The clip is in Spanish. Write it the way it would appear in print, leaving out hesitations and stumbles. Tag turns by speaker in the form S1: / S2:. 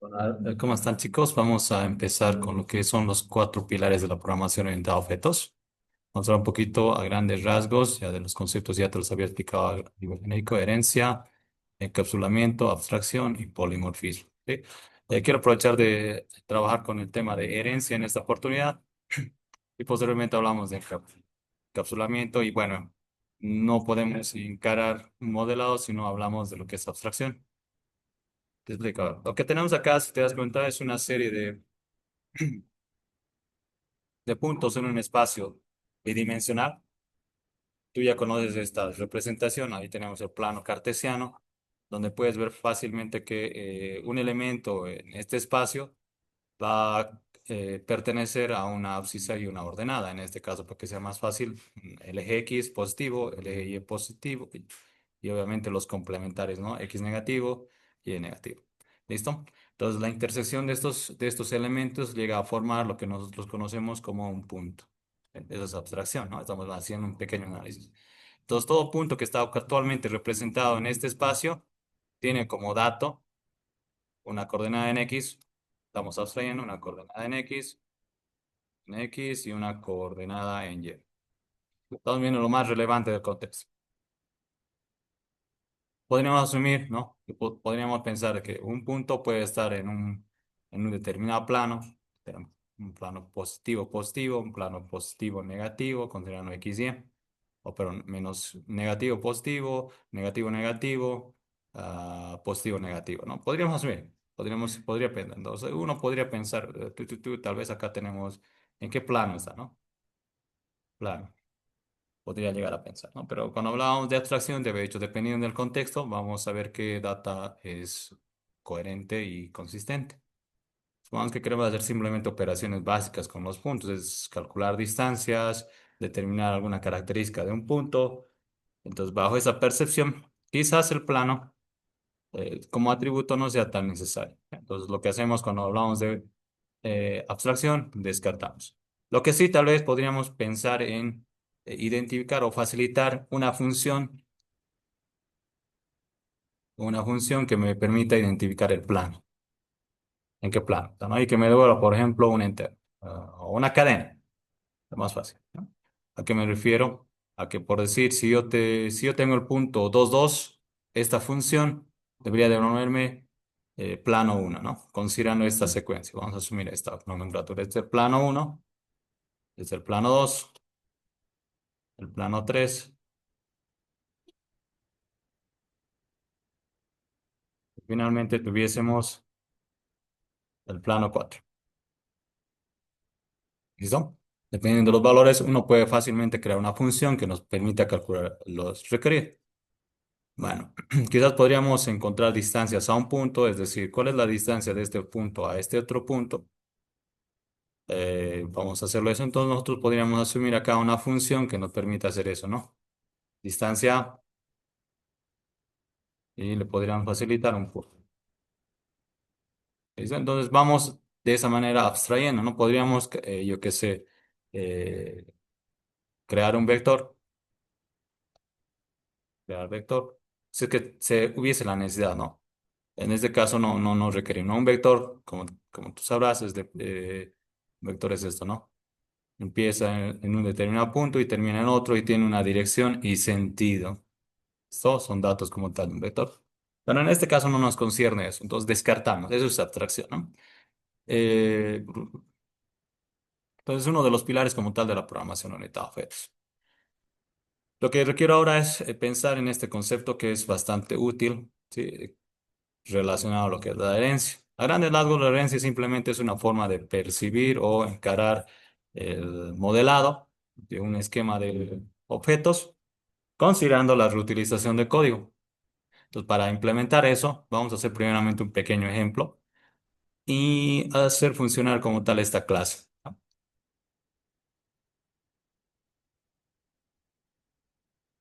S1: Hola, ¿cómo están chicos? Vamos a empezar con lo que son los cuatro pilares de la programación orientada a objetos. Vamos a hablar un poquito a grandes rasgos, ya de los conceptos ya te los había explicado a nivel genérico: herencia, encapsulamiento, abstracción y polimorfismo. ¿Sí? Quiero aprovechar de trabajar con el tema de herencia en esta oportunidad y posteriormente hablamos de encapsulamiento y bueno, no podemos encarar un modelado si no hablamos de lo que es abstracción. Te explico. Lo que tenemos acá, si te das cuenta, es una serie de puntos en un espacio bidimensional. Tú ya conoces esta representación. Ahí tenemos el plano cartesiano, donde puedes ver fácilmente que un elemento en este espacio va a pertenecer a una abscisa y una ordenada. En este caso, para que sea más fácil, el eje X positivo, el eje Y positivo y obviamente los complementarios, ¿no? X negativo y Y negativo. ¿Listo? Entonces, la intersección de estos elementos llega a formar lo que nosotros conocemos como un punto. Eso es abstracción, ¿no? Estamos haciendo un pequeño análisis. Entonces, todo punto que está actualmente representado en este espacio tiene como dato una coordenada en X. Estamos abstrayendo una coordenada en X y una coordenada en Y. Estamos viendo lo más relevante del contexto. Podríamos asumir, ¿no? Que podríamos pensar que un punto puede estar en un determinado plano. Tenemos un plano positivo, positivo, un plano positivo, negativo, considerando X, Y. O pero menos negativo, positivo, negativo, negativo, positivo, negativo, ¿no? Podríamos asumir, podría pensar. Entonces, uno podría pensar, tal vez acá tenemos, ¿en qué plano está, no? Plano. Podría llegar a pensar, ¿no? Pero cuando hablábamos de abstracción, de hecho, dependiendo del contexto, vamos a ver qué data es coherente y consistente. Supongamos que queremos hacer simplemente operaciones básicas con los puntos, es calcular distancias, determinar alguna característica de un punto. Entonces, bajo esa percepción, quizás el plano como atributo no sea tan necesario. Entonces, lo que hacemos cuando hablamos de abstracción, descartamos. Lo que sí, tal vez podríamos pensar en identificar o facilitar una función que me permita identificar el plano. ¿En qué plano? ¿No? Y que me devuelva, por ejemplo, un entero o una cadena. Es más fácil, ¿no? ¿A qué me refiero? A que por decir, si yo tengo el punto 2 2, esta función debería devolverme plano uno, ¿no? Considerando esta secuencia. Vamos a asumir esta nomenclatura. Este es el plano uno, este es el plano 2, el plano 3. Finalmente tuviésemos el plano 4. ¿Listo? Dependiendo de los valores, uno puede fácilmente crear una función que nos permita calcular los requeridos. Bueno, quizás podríamos encontrar distancias a un punto, es decir, ¿cuál es la distancia de este punto a este otro punto? Vamos a hacerlo eso, entonces nosotros podríamos asumir acá una función que nos permita hacer eso, ¿no? Distancia y le podríamos facilitar un punto. ¿Listo? Entonces vamos de esa manera abstrayendo, ¿no? Podríamos, yo qué sé, eh, crear un vector, crear vector, si es que se hubiese la necesidad, ¿no? En este caso no requerimos un vector, como tú sabrás, vector es esto, ¿no? Empieza en un determinado punto y termina en otro y tiene una dirección y sentido. Estos son datos como tal de un vector. Pero en este caso no nos concierne eso, entonces descartamos, eso es abstracción, ¿no? Eh, entonces uno de los pilares como tal de la programación orientada a objetos. Lo que requiero ahora es pensar en este concepto que es bastante útil, ¿sí? Relacionado a lo que es la herencia. A grandes rasgos, la herencia simplemente es una forma de percibir o encarar el modelado de un esquema de objetos, considerando la reutilización de código. Entonces, para implementar eso, vamos a hacer primeramente un pequeño ejemplo y hacer funcionar como tal esta clase.